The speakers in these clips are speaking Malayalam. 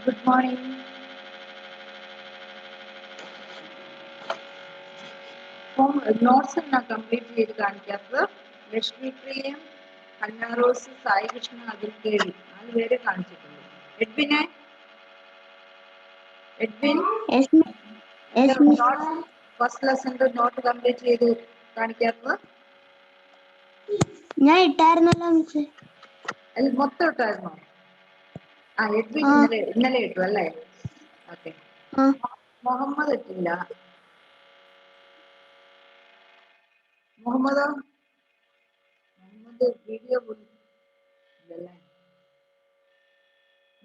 Good morning. Notes complete ചെയ്ത് കാണിക്കാത്തത് ലക്ഷ്മി പ്രിയം, കന്നാറോസ്, സായി കൃഷ്ണ, അതിൽ കേൾവി 4 പേരെ കാണിച്ചിട്ടുണ്ട്. എഡ്വിൻ ഫസ്റ്റ് ലെസന്റെ നോട്ട് കംപ്ലീറ്റ് ചെയ്ത് കാണിക്കാത്തത് ഞാൻ ഇട്ടായിരുന്നല്ലോ മിസ്. മൊത്തം ഇട്ടായിരുന്നോ? എഡ്വിൻ ഇന്നലെ ഇട്ടു അല്ലേ? ഓക്കെ. മുഹമ്മദ് ഇട്ടില്ല. മുഹമ്മദ് വീഡിയോ ഇല്ലല്ലേ?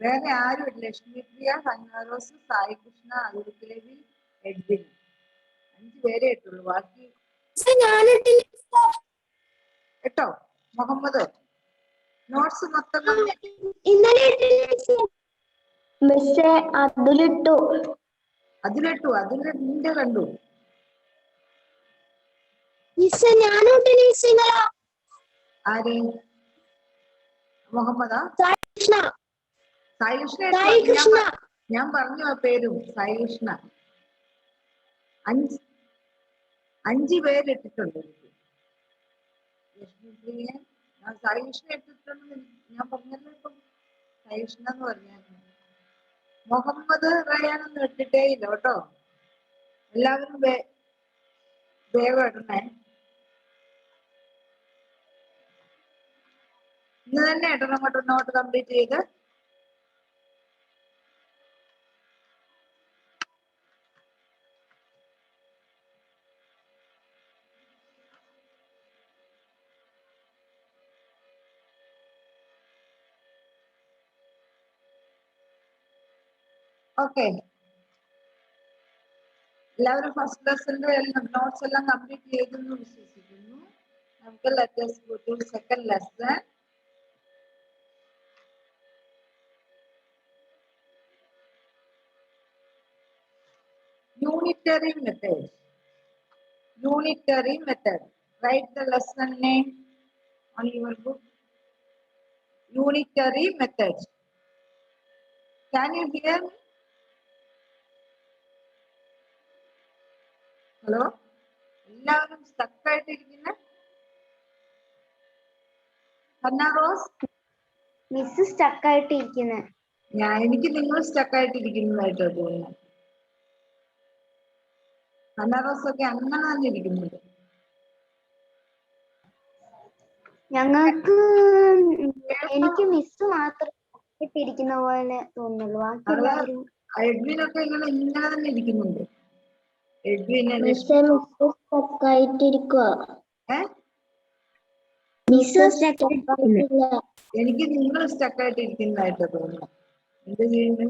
വേറെ ആരും ഇല്ല. ലക്ഷ്മി പ്രിയ, കന്നാറോസ്, സായി കൃഷ്ണ, അതിർക്കേവി, എഡ്വിൻ 5 പേരെ ഇട്ടുള്ളൂ. ബാക്കി കേട്ടോ. മുഹമ്മദ് നോട്ട്സ് മൊത്തം അതിലിട്ടു. നിന്റെ കണ്ടു. ആര്? മുഹമ്മദാ? സായി കൃഷ്ണ. ഞാൻ പറഞ്ഞു ആ പേരും. സായി കൃഷ്ണ 5 പേരിട്ടിട്ടുണ്ട്. ലക്ഷ്മി പ്രിയ, സായി കൃഷ്ണ ഇട്ടിട്ടുണ്ട്. ഞാൻ പറഞ്ഞല്ലോ ഇപ്പം സായി കൃഷ്ണ എന്ന് പറഞ്ഞായിരുന്നു. മുഹമ്മദ് റയാനൊന്നും ഇട്ടിട്ടേ ഇല്ല കേട്ടോ. എല്ലാവരും വേഗം ഇടണേ. ഇന്ന് തന്നെ ഇടണം കേട്ടോ. നോട്ട് കംപ്ലീറ്റ് ചെയ്ത്. ഓക്കെ. എല്ലാവരും ഫസ്റ്റ് ലെസന്റെ നോട്ട്സ് എല്ലാം കംപ്ലീറ്റ് ചെയ്തെന്ന് വിശ്വസിക്കുന്നു. നമുക്ക് let's go to second lesson. Unitary method. Write the lesson name on your book. Unitary method. Can you hear me? Hello? എല്ലാവരും സ്റ്റക്ക് ആയിട്ടിരിക്കുന്ന കന്നാറോസ് മിസ് സ്റ്റക്ക് ആയിട്ടിരിക്കുന്നത്. എനിക്ക് നിങ്ങൾ സ്റ്റക്ക് ആയിട്ടിരിക്കുന്നതായിട്ടോ തോന്നുന്നു. കന്നാറോസ് ഒക്കെ അങ്ങനെ തന്നെ ഇരിക്കുന്നുണ്ട്. ഞങ്ങൾക്ക് എനിക്ക് മിസ് മാത്രം ഇട്ടിരിക്കുന്ന പോലെ തോന്നുള്ളൂ. എഡ്വിനൊക്കെ ഇങ്ങനെ തന്നെ ഇരിക്കുന്നുണ്ട്. എനിക്ക് നിങ്ങൾ സ്റ്റക്ക് ആയിട്ട് ഇരിക്കുന്നതായിട്ടോ തോന്നുന്നു. എന്ത് ചെയ്യുന്നു?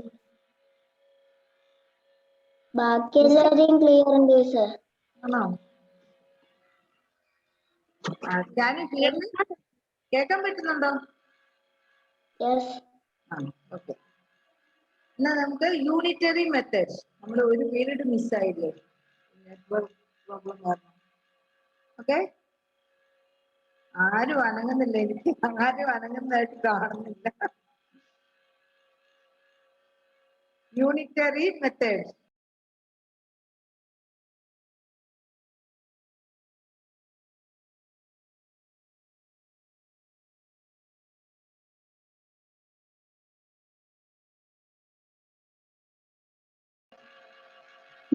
ബാക്കി എല്ലാവരെയും ക്ലിയർ ഉണ്ട് സർ. ആണോ? കേൾക്കാൻ പറ്റുന്നുണ്ടോ? ഓക്കെ. എന്നാ നമുക്ക് യൂണിറ്ററി മെത്തേഡ്. നമ്മൾ ഒരു പീരീഡ് മിസ്സായില്ലേ നെറ്റ്വർക്ക് പ്രോബ്ലം കാരണം. ഓക്കെ. ആരും അനങ്ങുന്നില്ല. എനിക്ക് ആരും അനങ്ങുന്നതായിട്ട് കാണുന്നില്ല. Unitary method.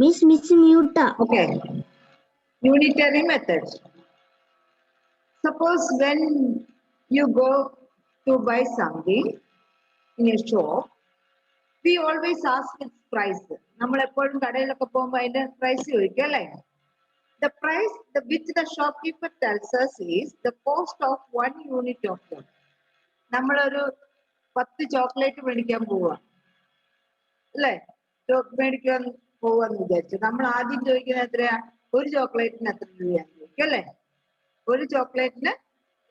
Miss mute. Okay. Unitary method. Suppose when you go to buy something in a shop, we always ask its price. നമ്മൾ എപ്പോഴും കടയിലൊക്കെ പോകുമ്പോൾ അതിന്റെ പ്രൈസ് ചോദിക്കും അല്ലേ? The price which the shopkeeper tells us is the cost of 1 unit of them. നമ്മളൊരു 10 ചോക്ലേറ്റ് മേടിക്കാൻ പോവുക അല്ലേ? മേടിക്കാൻ പോവാന്ന് വിചാരിച്ചു. നമ്മൾ ആദ്യം ചോദിക്കുന്നത് എത്രയാ? ഒരു ചോക്ലേറ്റിന് എത്ര രൂപയാന്ന് ചോദിക്കും അല്ലേ? ഒരു ചോക്ലേറ്റിന്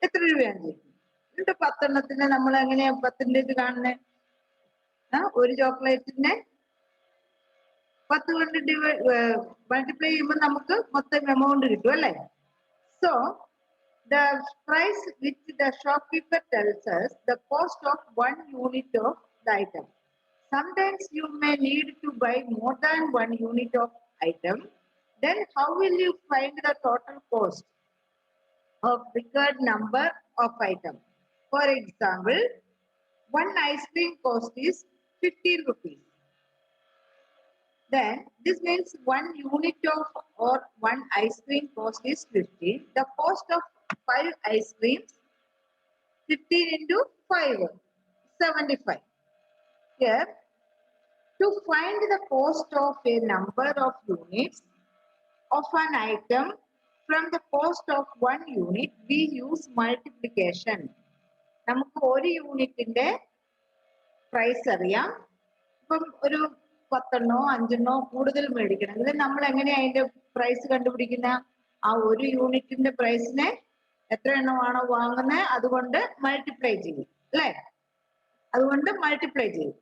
എത്ര രൂപയാന്ന് ചോദിക്കും. എന്നിട്ട് 10 എണ്ണത്തിന് നമ്മൾ എങ്ങനെയാ 10ന്റെ ഇത് കാണുന്നത്? ഒരു ചോക്ലേറ്റിനെ 10 കൊണ്ട് മൾട്ടിപ്ലൈ ചെയ്യുമ്പോൾ നമുക്ക് മൊത്തം എമൗണ്ട് കിട്ടും അല്ലേ? So the price which the shopkeeper tells us the cost of 1 unit of the item. Sometimes you may need to buy more than one unit of item. Then how will you find the total cost of required number of items? For example, one ice cream cost is 15 rupees. Then this means one unit of or one ice cream cost is 15. The cost of 5 ice creams, 15 into 5, 75. Here, to find the cost of a number of units of an item from the cost of one unit, we use multiplication. നമുക്ക് ഒരു യൂണിറ്റിന്റെ പ്രൈസ് അറിയാം. ഇപ്പം ഒരു 10 5 കൂടുതൽ മേടിക്കണമെങ്കിൽ നമ്മൾ എങ്ങനെയാ അതിന്റെ പ്രൈസ് കണ്ടുപിടിക്കുന്ന? ആ ഒരു യൂണിറ്റിന്റെ പ്രൈസിനെ എത്ര എണ്ണമാണോ വാങ്ങുന്നത് അതുകൊണ്ട് മൾട്ടിപ്ലൈ ചെയ്യും അല്ലേ? അതുകൊണ്ട് മൾട്ടിപ്ലൈ ചെയ്യും.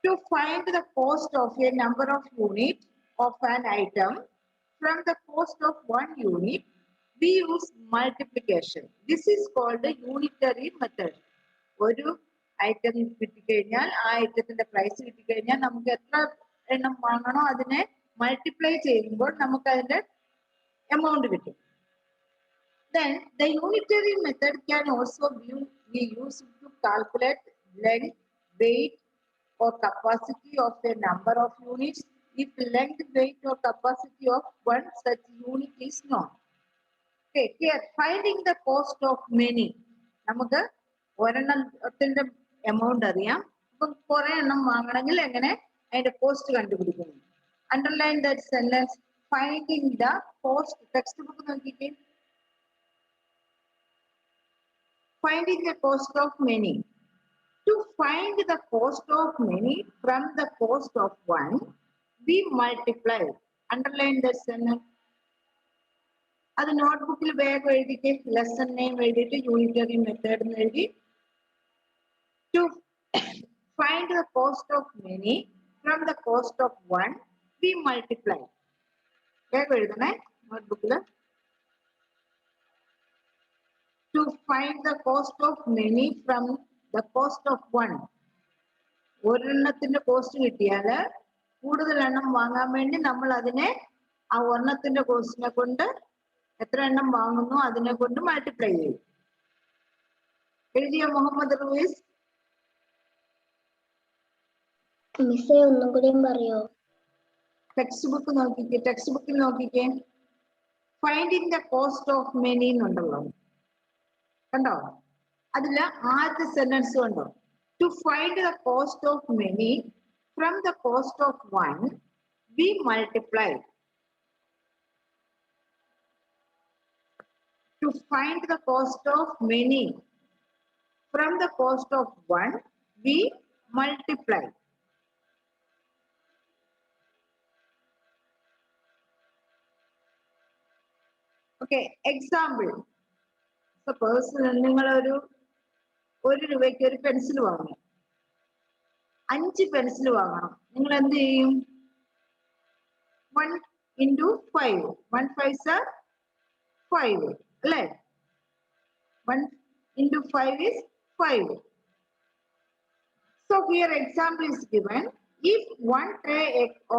To find the cost of a number of units of an item from the cost of one unit, we use multiplication. This is called the unitary method. ഒരു ഐറ്റം കിട്ടിക്കഴിഞ്ഞാൽ ആ ഐറ്റത്തിന്റെ പ്രൈസ് കിട്ടിക്കഴിഞ്ഞാൽ നമുക്ക് എത്ര എണ്ണം വാങ്ങണോ അതിനെ മൾട്ടിപ്ലൈ ചെയ്യുമ്പോൾ നമുക്ക് അതിന്റെ എമൗണ്ട് കിട്ടും. Then the unitary method can also be used to calculate length, weight, or capacity of a number of units if length, weight, or capacity of one such unit is known. Okay, here finding the cost of many. നമുക്ക് ഒരെണ്ണത്തിന്റെ എമൗണ്ട് അറിയാം. അപ്പം കുറെ എണ്ണം വാങ്ങണമെങ്കിൽ എങ്ങനെ അതിന്റെ കോസ്റ്റ് കണ്ടുപിടിക്കുന്നു? Underline that sentence, finding the cost. Text book നോക്കിക്കേ. Finding the cost of many. To find the cost of many from the cost of one, we multiply. Underline that sentence. അത് നോട്ട്ബുക്കിൽ വേഗം എഴുതിയിട്ട് ലെസൺ നെയിം എഴുതിയിട്ട് യൂണിറ്ററി മെത്തേഡ് എന്ന് എഴുതി. To find the cost of many from the cost of one, we multiply. വേഗം എഴുതണേ നോട്ട്ബുക്കിൽ. To find the cost of many from the cost of one. ഒരെണ്ണത്തിന്റെ കോസ്റ്റ് കിട്ടിയാൽ കൂടുതൽ എണ്ണം വാങ്ങാൻ വേണ്ടി നമ്മൾ അതിനെ ആ ഒരെണ്ണത്തിന്റെ കോസ്റ്റിനെ കൊണ്ട് എത്ര എണ്ണം വാങ്ങുന്നു അതിനെ കൊണ്ട് മൾട്ടിപ്ലൈ ചെയ്യും. എഴുതിയ മുഹമ്മദ് റൂയിസ്? മിസ്സേ ഒന്നും കൂടി പറയോ? ടെക്സ്റ്റ് ബുക്ക് നോക്കിക്കേ. ടെക്സ്റ്റ് ബുക്കിൽ നോക്കിക്കേ. Finding the cost of many എന്നുണ്ടല്ലോ, കണ്ടോ? അതില് ആദ്യത്തെ സെന്റൻസ് കണ്ടോ? To find the cost of many from the cost of one, we multiply. To find the cost of many from the cost of one, we multiply. Okay, example. Suppose നിങ്ങൾ ഒരു രൂപയ്ക്ക് ഒരു പെൻസിൽ വാങ്ങി, 5 പെൻസിൽ വാങ്ങണം. നിങ്ങൾ എന്ത് ചെയ്യും? 1 into 5. 1 5s are 5. അല്ലേ? 1 into 5 is 5. So here example is given. If one tray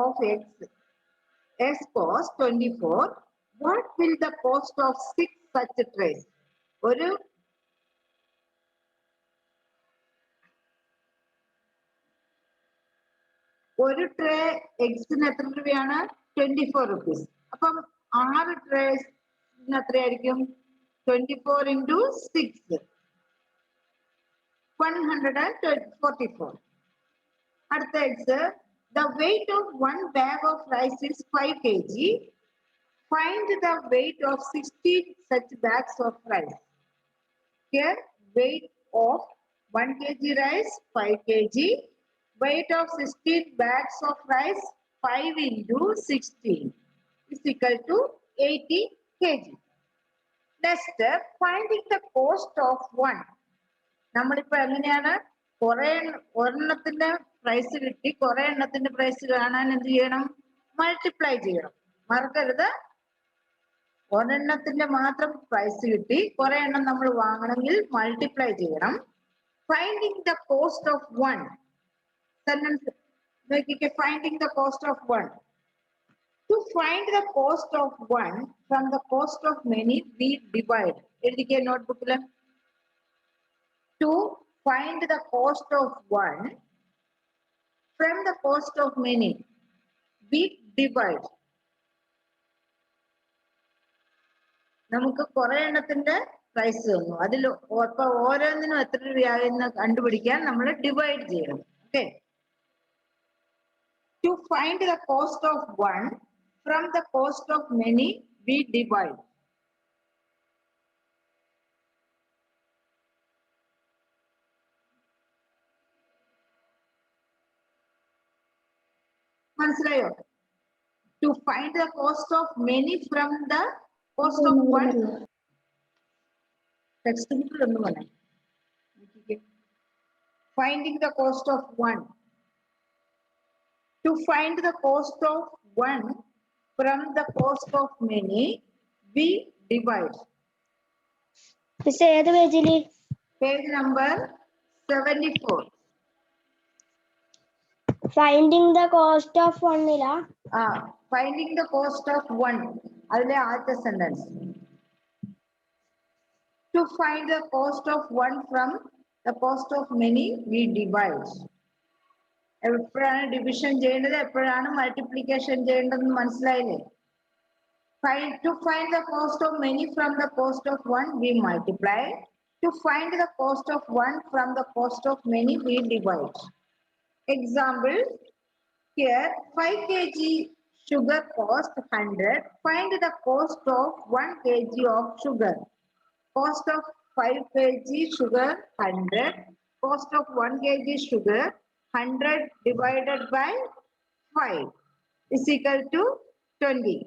of eggs cost 24, what will the cost of 6 such trays? ഒരു ട്രേ എഗ്സിന് എത്ര രൂപയാണ്? 24 rupees. അപ്പം 6 ട്രേസ് എത്രയായിരിക്കും? 24 into 6, 144. അടുത്ത X, the weight of one bag of rice is 5 kg. Find the weight of 60 such bags of rice. Here weight of 1 kg rice 5 kg. Weight of 16 bags of rice 5 into 16 is equal to 80 kg. Next, finding the cost of one. നമ്മളിപ്പോ എങ്ങനെയാണ് ഒരെണ്ണത്തിന്റെ പ്രൈസ് കിട്ടി കുറെ എണ്ണത്തിന്റെ പ്രൈസ് കാണാൻ എന്ത് ചെയ്യണം? മൾട്ടിപ്ലൈ ചെയ്യണം. മറക്കരുത്, ഒരെണ്ണത്തിന്റെ മാത്രം പ്രൈസ് കിട്ടി കുറെ എണ്ണം നമ്മൾ വാങ്ങണമെങ്കിൽ മൾട്ടിപ്ലൈ ചെയ്യണം. Finding the cost of one. sentence finding the cost of one. To find the cost of one from the cost of many, we divide. എഴുതിക്കേ നോട്ട്ബുക്കിൽ. To find the cost of one from the cost of many, we divide. നമുക്ക് കുറെ എണ്ണത്തിന്റെ പ്രൈസ് തന്നു. അതിൽ ഓരോന്നിനും എത്ര രൂപയായെന്ന് കണ്ടുപിടിക്കാൻ നമ്മൾ ഡിവൈഡ് ചെയ്യണം. Okay. To find the cost of one from the cost of many, we divide. മനസ്സിലായോ? To find the cost of many from the cost of one. Text book ഒന്ന് പറയാം. Finding the cost of one. To find the cost of one from the cost of many, we divide. Miss ഏത് പേജില്? Page number 74. Finding the cost of വണ്ണില. Finding the cost of one. അതിലെ ആദ്യത്തെ sentence. To find the cost of one from the cost of many, we divide. എപ്പോഴാണ് ഡിവിഷൻ ചെയ്യേണ്ടത്, എപ്പോഴാണ് മൾട്ടിപ്ലിക്കേഷൻ ചെയ്യേണ്ടതെന്ന് മനസ്സിലായില്ലേ? To find the cost of many from the cost of one, we multiply. To find the cost of one from the cost of many, we divide. Example, here 5 kg sugar cost 100. Find the cost of 1 kg of sugar. Cost of 5 kg sugar 100. Cost of 1 kg sugar 100 divided by 5 is equal to 20.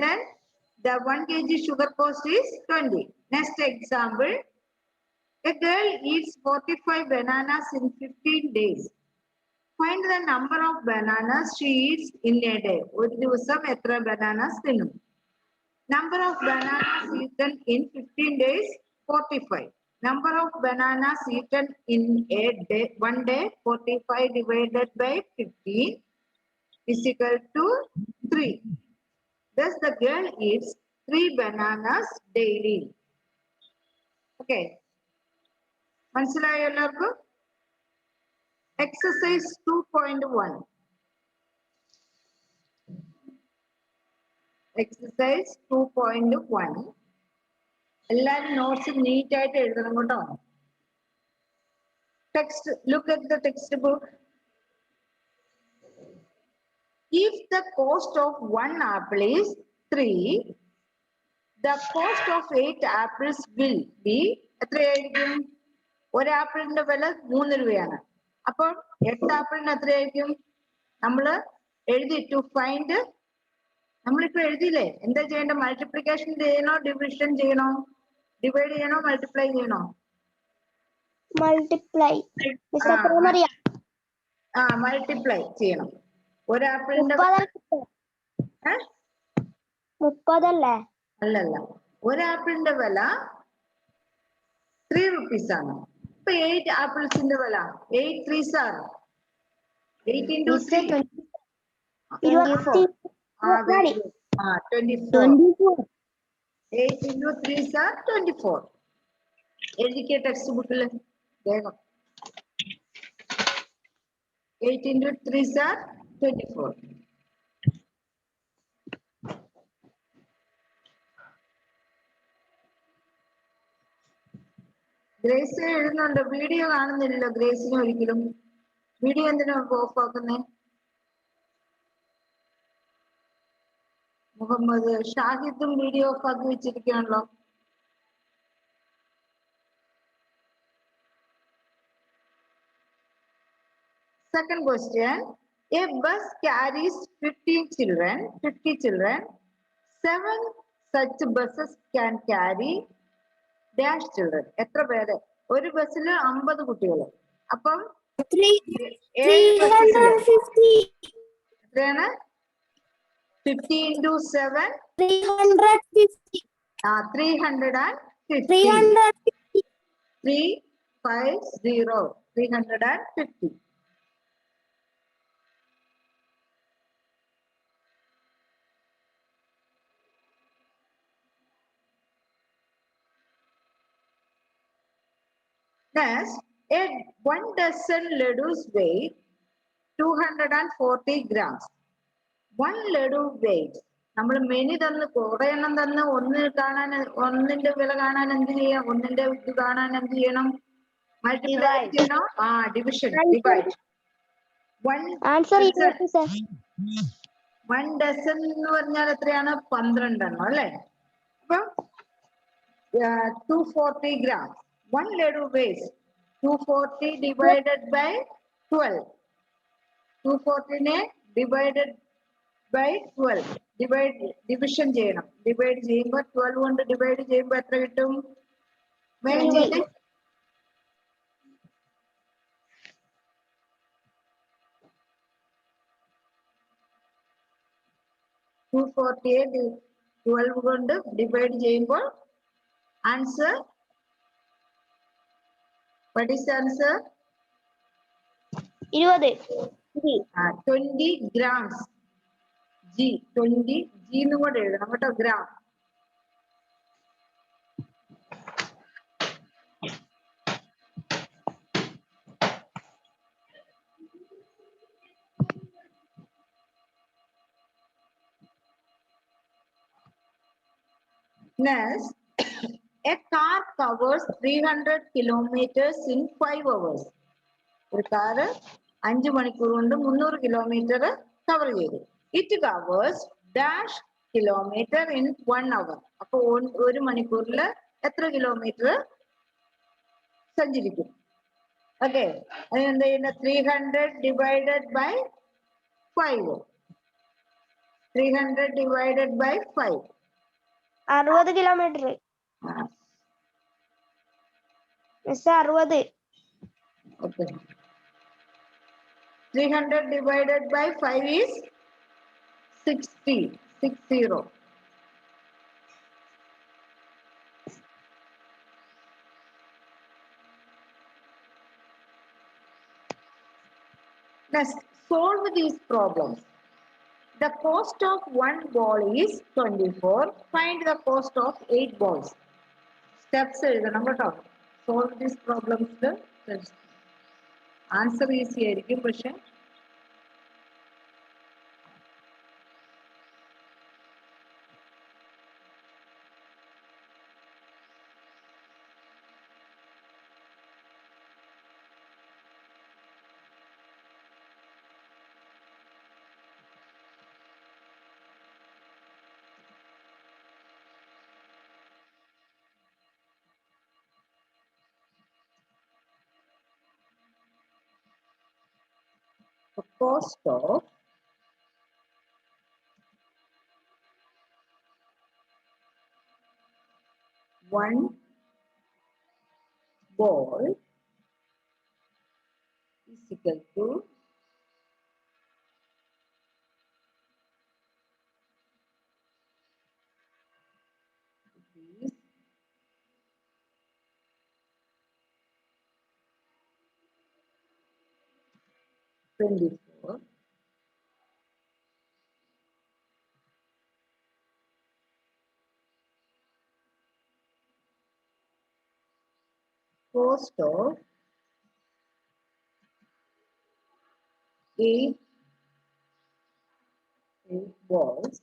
Then the 1 kg sugar cost is 20. Next example, a girl eats 45 bananas in 15 days. Find the number of bananas she eats in a day. ഒരു ദിവസം എത്ര bananas തിന്നും? Number of bananas eaten in 15 days, 45. Number of bananas eaten in a day, 1 day, 45 divided by 15 is equal to 3. Thus the girl eats 3 bananas daily. Okay. മനസ്സിലായോ എല്ലാവർക്കും? Exercise 2.1. Exercise 2.1. എല്ലാവരും നോട്ട്സ് നീറ്റ് ആയിട്ട് എഴുതണം കേട്ടോ. Text, look at the textbook. If the cost of 1 apple is 3, the cost of 8 apples will be എത്രയായിരിക്കും? ഒരു ആപ്പിളിന്റെ വില 3 രൂപയാണ്. അപ്പോൾ 8 ആപ്പിളിന് എത്രയായിരിക്കും? നമ്മള് എഴുതി. ടു ഫൈൻഡ് നമ്മളിപ്പോ എഴുതിയില്ലേ? എന്താ ചെയ്യേണ്ട? മൾട്ടിപ്ലിക്കേഷൻ ചെയ്യണോ, ഡിവിഷൻ ചെയ്യണോ, ഡിവൈഡ് ചെയ്യണോ, മൾട്ടിപ്ലൈ ചെയ്യണോ? മൾട്ടിപ്ലൈ. മൾട്ടിപ്ലൈ ചെയ്യണം. ഒരു ആപ്പിളിന്റെ 30 അല്ലേ? അല്ലല്ല, ഒരു ആപ്പിളിന്റെ വില 3 rupees ആണ്. ഇപ്പൊ 8 ആപ്പിൾസിന്റെ വില 8 3s are 8 into 3 24. 8 into 3s are 24. എഴുതിക്കേ text ബുക്കിൽ വേഗം. 8 into 3s are 24. ഗ്രേസ് എഴുതുന്നുണ്ട്. വീഡിയോ കാണുന്നില്ലല്ലോ ഗ്രേസിന് ഒരിക്കലും. വീഡിയോ എന്തിനാ ഓഫ് ആക്കുന്നേ? മുഹമ്മദ് ഷാഹിദും വീഡിയോ ഓഫ് ആക്കി വെച്ചിരിക്കുകയാണല്ലോ. Second question. A bus carries 50 children. 7 such buses can carry dash children. എത്ര പേര്? ഒരു ബസ്സിൽ 50 കുട്ടികൾ. അപ്പം എത്രയാണ്? 50 into 7 350. 350. 350. Next, one dozen ladoos weigh 240 grams. One ladoo weighs. നമ്മൾ മെനി തന്ന് കുറെ എണ്ണം തന്ന് ഒന്നിന്റെ വില കാണാൻ എന്ത് ചെയ്യാം? ഒന്നിന്റെ ഇത് കാണാൻ എന്ത് ചെയ്യണം? മൾട്ടിപ്ലൈ ചെയ്യണം. Division, divide. Answer one dozen എന്ന് പറഞ്ഞാൽ എത്രയാണ്? 12 എണ്ണം അല്ലെ? അപ്പൊ 240 grams. One ladoo weighs 240 divided by 12. 240 divided by 12. Division ചെയ്യണം. ഡിവൈഡ് ചെയ്യുമ്പോൾ 12 കൊണ്ട് ഡിവൈഡ് ചെയ്യുമ്പോൾ എത്ര കിട്ടും? 240 12 കൊണ്ട് ഡിവൈഡ് ചെയ്യുമ്പോൾ answer, what is the answer? 20. 20 grams. G 20 G എന്നും കൂടെ എഴുതണം കേട്ടോ, gram. Next, a car covers 300 kilometers in 5 hours. ഒരു കാറ് 5 മണിക്കൂർ കൊണ്ട് 300 കിലോമീറ്റർ കവർ ചെയ്തു. It covers dash kilometre in 1 hour. അപ്പൊ 1 മണിക്കൂറിൽ എത്ര കിലോമീറ്റർ സഞ്ചരിക്കും? ഓക്കെ, അതിനെന്താ ചെയ്യുന്നത്? 300 divided by 5. 300 divided by 5. 60 kilometre. 60. Okay. 300 divided by 5 is 60. 60. Next, solve these problems. The cost of 1 ball is 24. Find the cost of 8 balls. Steps എഴുതണം കേട്ടോ. Solve these problems. Answer easy ആയിരിക്കും, പക്ഷെ the cost of one ball is equal to rupees 24. Cost of 8 balls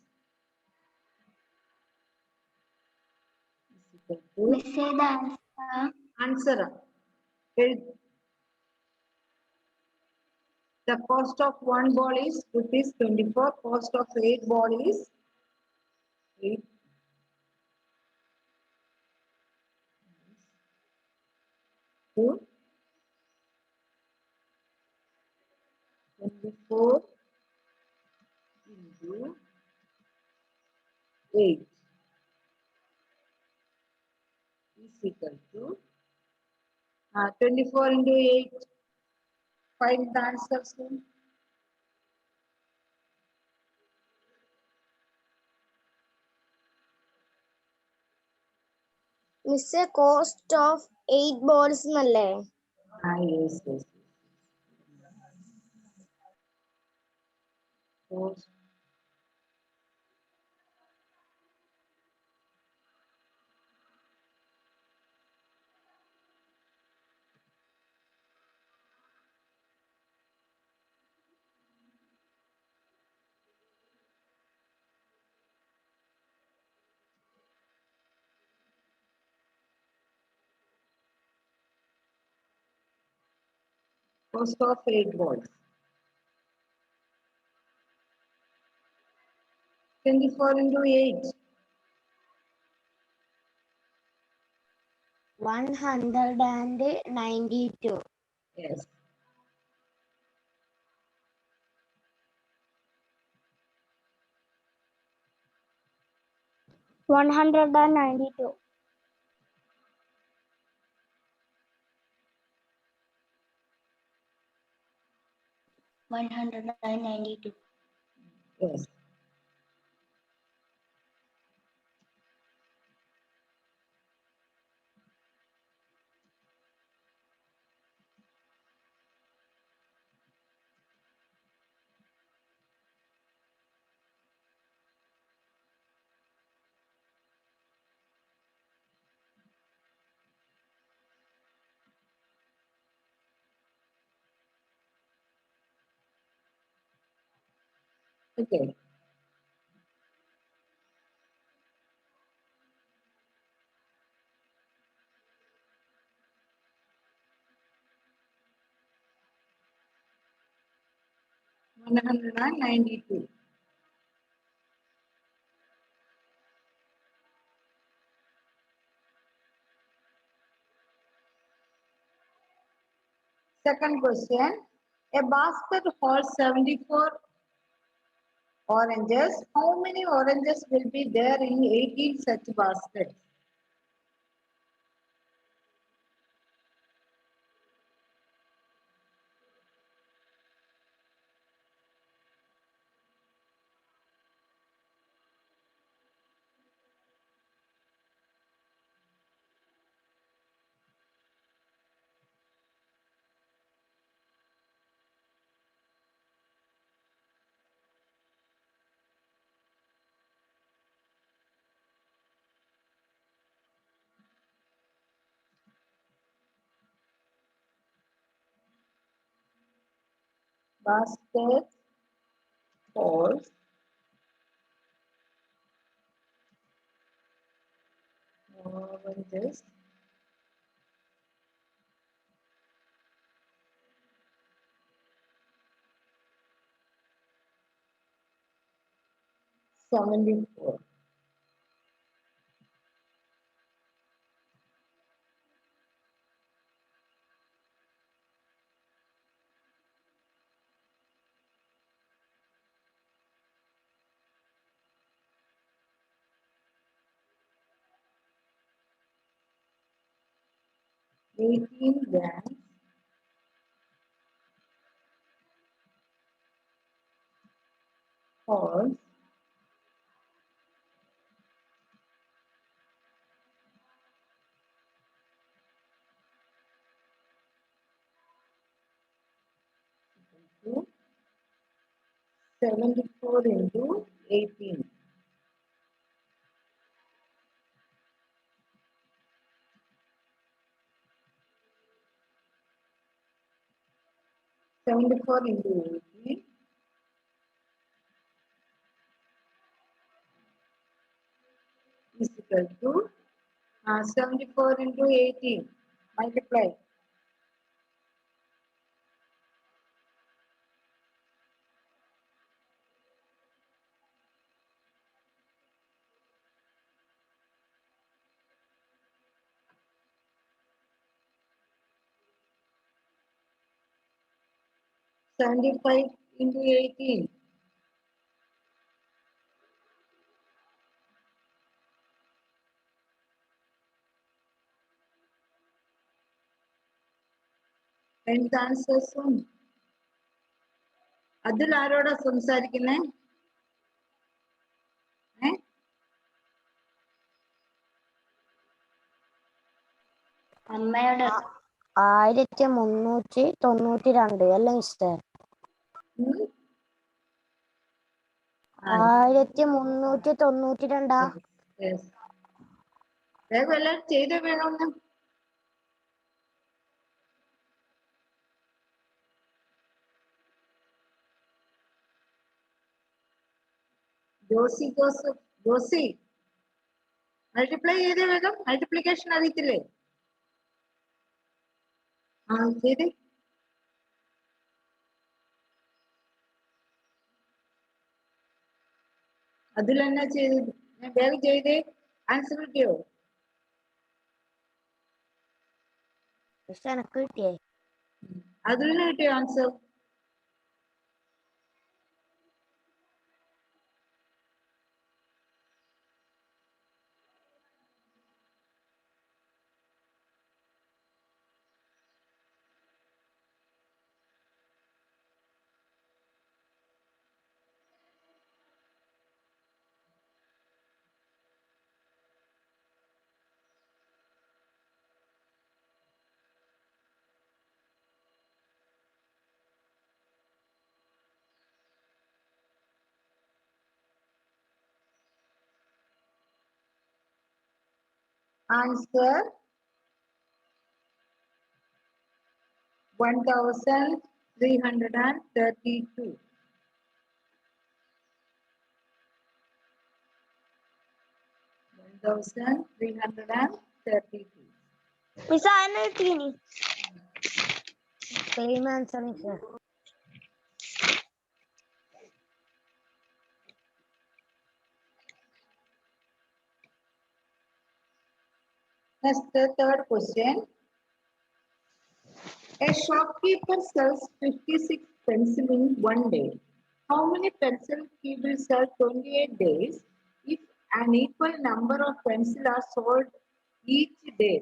is equal to answer. The cost of 1 ball is rupees 24. Cost of 8 ball is 8. To 24 into 8 is equal to 24 into 8. Find the answer soon. Miss cost of 8 balls എന്നല്ലേ? Yes, yes. Cost Cost of 8 balls. 24 into 8. 192. Yes. One hundred and 92. 192. Yes. Okay. $192. Second question. A basket holds 74 oranges. How many oranges will be there in 18 such baskets? Basket holds oranges. $74. $18 grams holds 74 into 18. 74 into 18 is equal to 74 into 18 multiply. $75 into 18. And the answer soon. അതിൽ ആരോടാ സംസാരിക്കുന്നേ? അമ്മയുടെ 1392 അല്ലേ മിസ്റ്റർ? 1392. വേഗം എല്ലാം ചെയ്തേ വേണമെന്ന്. ജോസി മൾട്ടിപ്ലൈ ചെയ്തേ വേഗം. മൾട്ടിപ്ലിക്കേഷൻ അറിയത്തില്ലേ? ചെയ്തേ. അതിൽ എന്നാ ചെയ്തത്? വേഗം ചെയ്തേ, ആൻസർ കിട്ടിയോ? എനക്ക് കിട്ടിയേ. അതിൽ നിന്ന് കിട്ടിയോ ആൻസർ? Answer 1332. 1332. മിസ് ആന കിട്ടീനി. Same answer miss. Next, the third question. A shopkeeper sells 56 pencils in one day. How many pencils he will sell 28 days if an equal number of pencils are sold each day?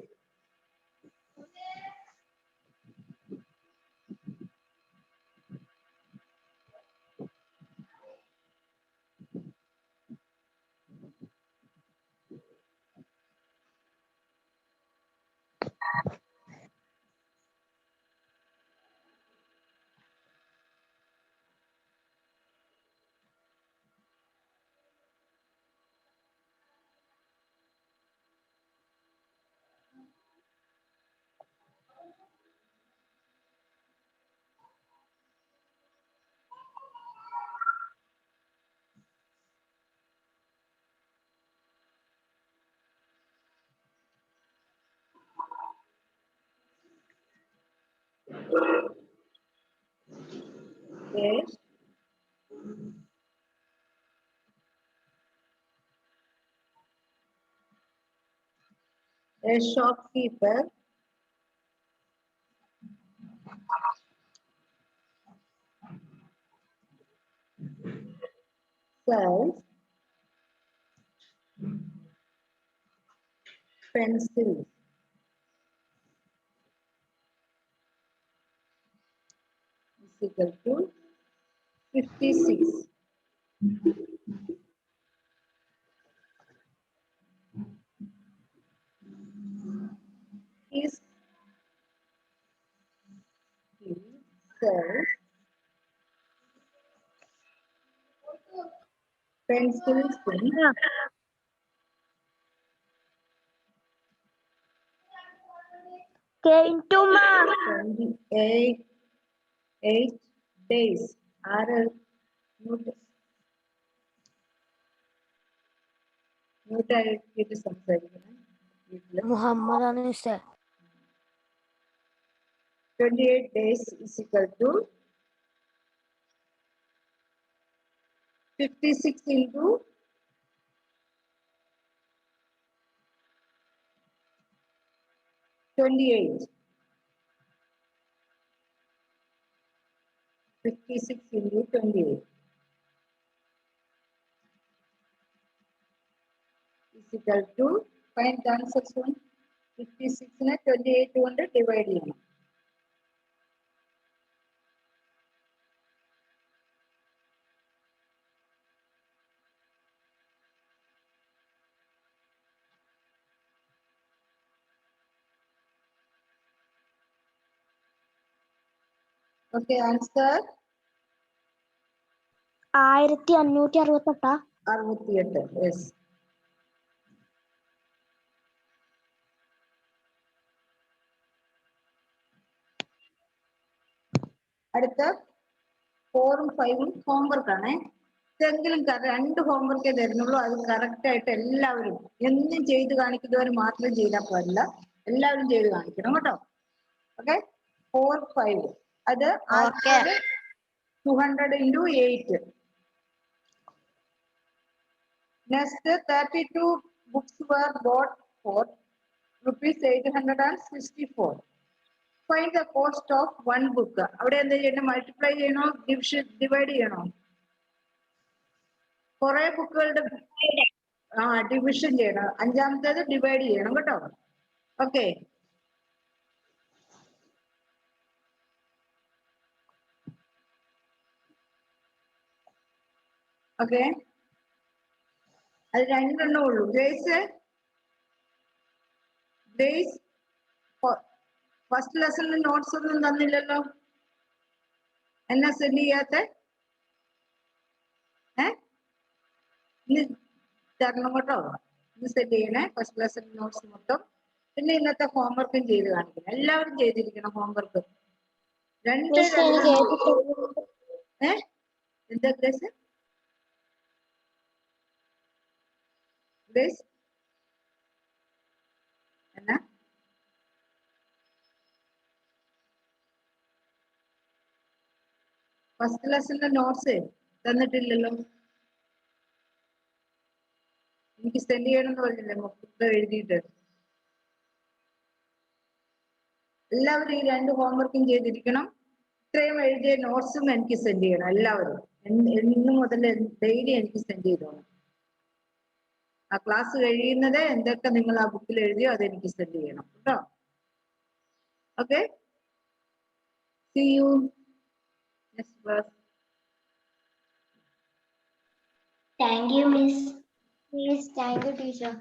Yes. A shopkeeper sells pencils is equal to 56. He sells pencils in Came to ma. 28 days. ആര് മ്യൂട്ടായിട്ട് സംസാരിക്കണം വീട്ടില്. മുഹമ്മദാണ് മിസ്സേ. 28 days is equal to 56 into 28. 56 into 28 is equal to, find the answer soon. 56 നെ 28 കൊണ്ട് ഡിവൈഡ് ചെയ്യണം. Okay, answer 1568. 68. Yes. അടുത്ത 4ഉം 5ഉം ഹോംവർക്ക് ആണ്. ഇതെങ്കിലും രണ്ട് ഹോംവർക്കേ തരുന്നുള്ളൂ. അത് കറക്റ്റ് ആയിട്ട് എല്ലാവരും എന്നും ചെയ്ത് കാണിക്കുന്നവർ മാത്രം ചെയ്താൽ പാടില്ല, എല്ലാവരും ചെയ്ത് കാണിക്കണം കേട്ടോ. ഓക്കെ, 4, 5 അത് 200 into 8. Next, 32 books were bought for rupees 864. Find the cost of one book. അവിടെ എന്താ ചെയ്യണം? മൾട്ടിപ്ലൈ ചെയ്യണോ? ഡിവൈഡ് ചെയ്യണോ? കുറെ ബുക്കുകളുടെ ഡിവിഷൻ ചെയ്യണം. അഞ്ചാമത്തേത് ഡിവൈഡ് ചെയ്യണം കേട്ടോ. ഓക്കെ. ഓക്കെ, അത് രണ്ടെണ്ണേ ഉള്ളൂ. ഗ്രേസ് ഫസ്റ്റ് ലെസണിൽ നോട്ട്സ് ഒന്നും തന്നില്ലല്ലോ. എന്നാ സെൻഡ് ചെയ്യാത്ത? ഇന്ന് തരണം കേട്ടോ. ഇന്ന് സെൻഡ് ചെയ്യണേ ഫസ്റ്റ് ലെസൺ നോട്ട്സ് മൊത്തം. പിന്നെ ഇന്നത്തെ ഹോംവർക്കും ചെയ്ത് കാണിക്കണം. എല്ലാവരും ചെയ്തിരിക്കണം ഹോംവർക്ക്. എന്താ ഗ്രേസ്? ഗ്രേസ് എന്നാ? ഫസ്റ്റ് ലെസണിന്റെ നോട്ട്സ് തന്നിട്ടില്ലല്ലോ. എനിക്ക് സെൻഡ് ചെയ്യണമെന്ന് പറഞ്ഞില്ലേ മൊത്തം എഴുതിയിട്ട്. എല്ലാവരും ഈ 2 ഹോംവർക്കും ചെയ്തിരിക്കണം. ഇത്രയും എഴുതിയ നോട്ട്സും എനിക്ക് സെൻഡ് ചെയ്യണം എല്ലാവരും. ഇന്ന് മുതൽ ഡെയിലി എനിക്ക് സെൻഡ് ചെയ്തോണം. ആ ക്ലാസ് കഴിയുന്നത് എന്തൊക്കെ നിങ്ങൾ ആ ബുക്കിൽ എഴുതിയോ അതെനിക്ക് സെൻഡ് ചെയ്യണം കേട്ടോ. Okay, see you next class. Thank you, Miss. Thank you, teacher.